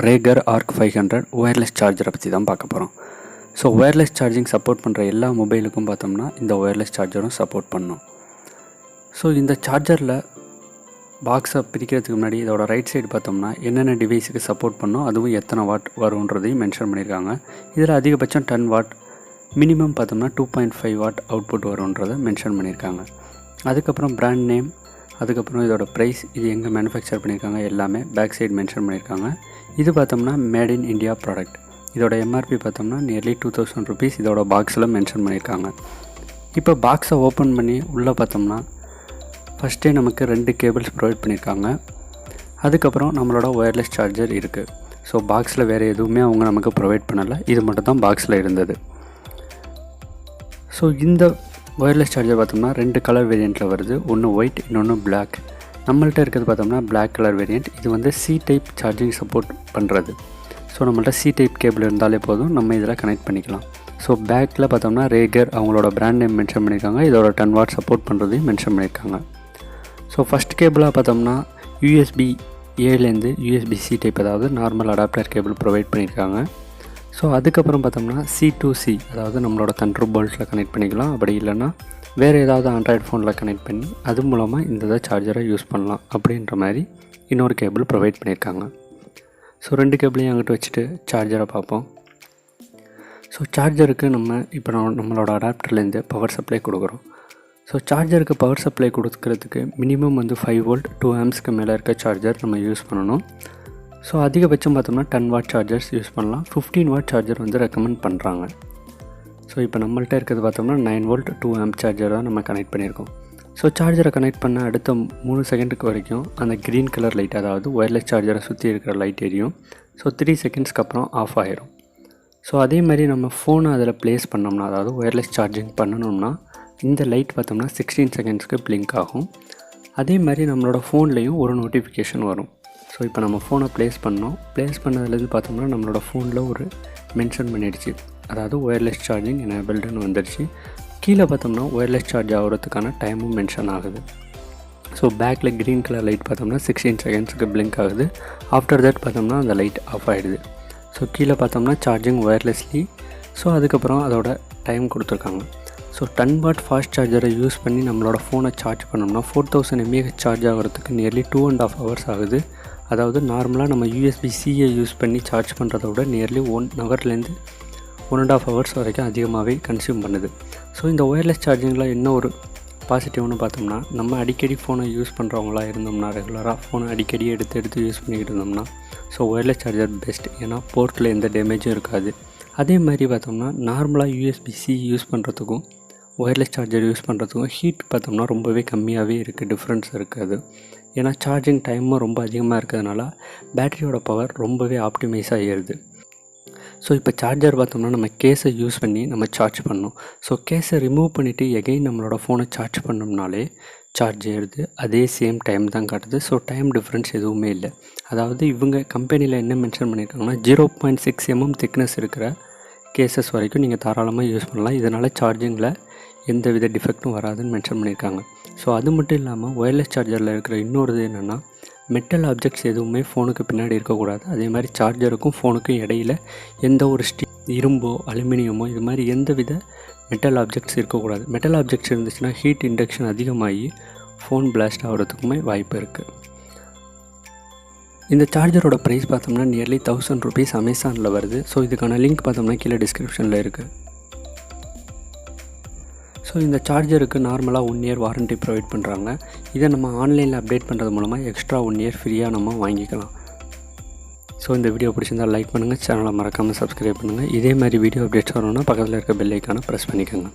Raegr Arc500 wireless சார்ஜரை பற்றி தான் பார்க்க போகிறோம். ஸோ ஒயர்லெஸ் சார்ஜிங் சப்போர்ட் பண்ணுற எல்லா மொபைலுக்கும் பார்த்தோம்னா இந்த ஒயர்லெஸ் சார்ஜரும் சப்போர்ட் பண்ணும். ஸோ இந்த சார்ஜரில் பாக்ஸை பிரிக்கிறதுக்கு முன்னாடி இதோட ரைட் சைடு பார்த்தோம்னா என்னென்ன டிவைஸுக்கு சப்போர்ட் பண்ணோம், அதுவும் எத்தனை வாட் வரும்ன்றதையும் மென்ஷன் பண்ணியிருக்காங்க. இதில் அதிகபட்சம் 10 வாட், மினிமம் பார்த்தோம்னா 2.5 வாட் அவுட்புட் வரும்ன்றதை மென்ஷன் பண்ணியிருக்காங்க. அதுக்கப்புறம் பிராண்ட் நேம், அதுக்கப்புறம் இதோட ப்ரைஸ், இது எங்கே மேனுஃபேக்சர் பண்ணியிருக்காங்க எல்லாமே பேக் சைடு மென்ஷன் பண்ணியிருக்காங்க. இது பார்த்தோம்னா மேட் இன் இந்தியா ப்ராடக்ட். இதோட எம்ஆர்பி பார்த்தோம்னா நியர்லி 2000 ருபீஸ் இதோட பாக்ஸில் மென்ஷன் பண்ணியிருக்காங்க. இப்போ பாக்ஸை ஓப்பன் பண்ணி உள்ளே பார்த்தோம்னா ஃபஸ்ட்டே நமக்கு 2 கேபிள்ஸ் ப்ரொவைட் பண்ணியிருக்காங்க. அதுக்கப்புறம் நம்மளோட ஒயர்லெஸ் சார்ஜர் இருக்குது. ஸோ பாக்ஸில் வேறு எதுவுமே அவங்க நமக்கு ப்ரொவைட் பண்ணலை, இது மட்டும் தான் பாக்ஸில் இருந்தது. ஸோ இந்த ஒயர்லெஸ் சார்ஜர் பார்த்தோம்னா 2 கலர் வேரியண்ட்டில் வருது. ஒன்று ஒயிட், இன்னொன்று பிளாக். நம்மள்ட்ட இருக்கிறது பார்த்தோம்னா பிளாக் கலர் வேரியண்ட். இது வந்து சி டைப் சார்ஜிங் சப்போர்ட் பண்ணுறது. ஸோ நம்மள்ட்ட சி டைப் கேபிள் இருந்தாலே போதும், நம்ம இதில் கனெக்ட் பண்ணிக்கலாம். ஸோ பேக்கில் பார்த்தோம்னா Raegr அவங்களோட பிராண்ட் நேம் மென்ஷன் பண்ணியிருக்காங்க. இதோட 10 வாட் சப்போர்ட் பண்ணுறதையும் மென்ஷன் பண்ணியிருக்காங்க. ஸோ ஃபஸ்ட் கேபிளாக பார்த்தோம்னா USB ஏலேருந்து USB-C டைப், அதாவது நார்மல் அடாப்டர் கேபிள் ப்ரொவைட் பண்ணியிருக்காங்க. ஸோ அதுக்கப்புறம் பார்த்தோம்னா C2C, அதாவது நம்மளோட தண்டர் போல்ட்டில் கனெக்ட் பண்ணிக்கலாம். அப்படி இல்லைன்னா வேறு ஏதாவது ஆண்ட்ராய்டு ஃபோனில் கனெக்ட் பண்ணி அது மூலமாக இந்த சார்ஜரை யூஸ் பண்ணலாம் அப்படின்ற மாதிரி இன்னொரு கேபிள் ப்ரொவைட் பண்ணியிருக்காங்க. ஸோ 2 கேபிளையும் அங்கிட்டு வச்சுட்டு சார்ஜரை பார்ப்போம். ஸோ சார்ஜருக்கு நம்மளோட அடாப்டர்லேருந்து பவர் சப்ளை கொடுக்குறோம். ஸோ சார்ஜருக்கு பவர் சப்ளை கொடுக்கறதுக்கு மினிமம் வந்து 5 வோல்ட் 2 ஆம்ஸ்க்கு மேலே இருக்க சார்ஜர் நம்ம யூஸ் பண்ணணும். ஸோ அதிகபட்சம் பார்த்தோம்னா 10 வாட் சார்ஜர்ஸ் யூஸ் பண்ணலாம். 15 வாட் சார்ஜர் வந்து ரெக்கமெண்ட் பண்ணுறாங்க. ஸோ இப்போ நம்மள்ட்ட இருக்கிறது பார்த்தோம்னா 9 வோல்ட் 2 ஆம்ப் சார்ஜர் தான் நம்ம கனெக்ட் பண்ணியிருக்கோம். ஸோ சார்ஜரை கனெக்ட் பண்ண அடுத்த 3 செகண்டுக்கு வரைக்கும் அந்த க்ரீன் கலர் லைட், அதாவது ஒயர்லெஸ் சார்ஜரை சுற்றி இருக்கிற லைட் எரியும். ஸோ 3 செகண்ட்ஸ்க்கு அப்புறம் ஆஃப் ஆகிரும். ஸோ அதே மாதிரி நம்ம ஃபோனை அதில் ப்ளேஸ் பண்ணோம்னா, அதாவது ஒயர்லெஸ் சார்ஜிங் பண்ணணும்னா இந்த லைட் பார்த்தோம்னா 16 செகண்ட்ஸ்க்கு பிளிங்க் ஆகும். அதே மாதிரி நம்மளோட ஃபோன்லேயும் ஒரு நோட்டிஃபிகேஷன் வரும். ஸோ இப்போ நம்ம ஃபோனை ப்ளேஸ் பண்ணதுலேருந்து பார்த்தோம்னா நம்மளோட ஃபோனில் ஒரு மென்ஷன் பண்ணிடுச்சு, அதாவது ஒயர்லெஸ் சார்ஜிங் எனேபிள்டுன்னு வந்துடுச்சு. கீழே பார்த்தோம்னா ஒயர்லெஸ் சார்ஜ் ஆகிறதுக்கான டைமும் மென்ஷன் ஆகுது. ஸோ பேக்கில் க்ரீன் கலர் லைட் பார்த்தோம்னா 16 செகண்ட்ஸுக்கு பிளிங்க் ஆகுது. ஆஃப்டர் தட் பார்த்தோம்னா அந்த லைட் ஆஃப் ஆகிடுது. ஸோ கீழே பார்த்தோம்னா சார்ஜிங் ஒயர்லெஸ்லி. ஸோ அதுக்கப்புறம் அதோட டைம் கொடுத்துருக்காங்க. ஸோ 10 வாட் ஃபாஸ்ட் சார்ஜரை யூஸ் பண்ணி நம்மளோட ஃபோனை சார்ஜ் பண்ணோம்னா 4000 mAh சார்ஜ் ஆகிறதுக்கு நியர்லி 2.5 ஹவர்ஸ் ஆகுது. அதாவது நார்மலாக நம்ம USB-Cயை யூஸ் பண்ணி சார்ஜ் பண்ணுறத விட நியர்லி 1 ஹவர்லேருந்து 1.5 ஹவர்ஸ் வரைக்கும் அதிகமாகவே கன்சியூம் பண்ணுது. ஸோ இந்த ஒயர்லெஸ் சார்ஜிங்கில் என்ன ஒரு பாசிட்டிவ்னு பார்த்தோம்னா, நம்ம அடிக்கடி ஃபோனை யூஸ் பண்ணுறவங்களா இருந்தோம்னா, ரெகுலராக ஃபோனை அடிக்கடி எடுத்து யூஸ் பண்ணிக்கிட்டு இருந்தோம்னா, ஸோ ஒயர்லெஸ் சார்ஜர் பெஸ்ட். ஏன்னா போர்ட்டில் எந்த டேமேஜும் இருக்காது. அதே மாதிரி பார்த்தோம்னா நார்மலாக USB-C யூஸ் பண்ணுறதுக்கும் ஒயர்லெஸ் சார்ஜர் யூஸ் பண்ணுறதுக்கும் ஹீட் பார்த்தோம்னா ரொம்பவே கம்மியாகவே இருக்குது, டிஃப்ரென்ஸ் இருக்குது. ஏன்னா சார்ஜிங் டைமும் ரொம்ப அதிகமாக இருக்கிறதுனால பேட்டரியோட பவர் ரொம்பவே ஆப்டிமைஸ் ஆகிடுது. ஸோ இப்போ சார்ஜர் பார்த்தோம்னா நம்ம கேஸை யூஸ் பண்ணி நம்ம சார்ஜ் பண்ணோம். ஸோ கேஸை ரிமூவ் பண்ணிவிட்டு எகைன் நம்மளோட ஃபோனை சார்ஜ் பண்ணோம்னாலே சார்ஜ் ஏறுது. அதே சேம் டைம் தான் காட்டுது. ஸோ டைம் டிஃப்ரென்ஸ் எதுவுமே இல்லை. அதாவது இவங்க கம்பெனியில் என்ன மென்ஷன் பண்ணியிருக்காங்கன்னா 0.6 mm திக்னஸ் இருக்கிற கேசஸ் வரைக்கும் நீங்கள் தாராளமாக யூஸ் பண்ணலாம். இதனால் சார்ஜிங்கில் எந்த வித டிஃபெக்ட்டும் வராதுன்னு மென்ஷன் பண்ணியிருக்காங்க. ஸோ அது மட்டும் இல்லாமல் ஒயர்லெஸ் சார்ஜரில் இருக்கிற இன்னொரு என்னென்னா, மெட்டல் ஆப்ஜெக்ட்ஸ் எதுவுமே ஃபோனுக்கு பின்னாடி இருக்கக்கூடாது. அதே மாதிரி சார்ஜருக்கும் ஃபோனுக்கும் இடையில் எந்த ஒரு இரும்போ அலுமினியமோ இது மாதிரி எந்த வித மெட்டல் ஆப்ஜெக்ட்ஸ் இருக்கக்கூடாது. மெட்டல் ஆப்ஜெக்ட்ஸ் இருந்துச்சுன்னா ஹீட் இண்டக்ஷன் அதிகமாகி ஃபோன் பிளாஸ்ட் ஆகிறதுக்குமே வாய்ப்பு இருக்குது. இந்த சார்ஜரோட ப்ரைஸ் பார்த்தோம்னா நியர்லி 1000 ருபீஸ் அமேசானில் வருது. ஸோ இதுக்கான லிங்க் பார்த்தோம்னா கீழே டிஸ்கிரிப்ஷனில் இருக்குது. ஸோ இந்த சார்ஜருக்கு நார்மலாக 1 இயர் வாரண்ட்டி ப்ரொவைட் பண்ணுறாங்க. இதை நம்ம ஆன்லைனில் அப்டேட் பண்ணுறது மூலமாக எக்ஸ்ட்ரா 1 இயர் ஃப்ரீயாக நம்ம வாங்கிக்கலாம். ஸோ இந்த வீடியோ பிடிச்சிருந்தால் லைக் பண்ணுங்கள், சேனலை மறக்காமல் சப்ஸ்கிரைப் பண்ணுங்கள். இதே மாதிரி வீடியோ அப்டேட்ஸ் வரணும்னா பக்கத்தில் இருக்க பெல் ஐக்கானை ப்ரெஸ் பண்ணிக்கோங்க.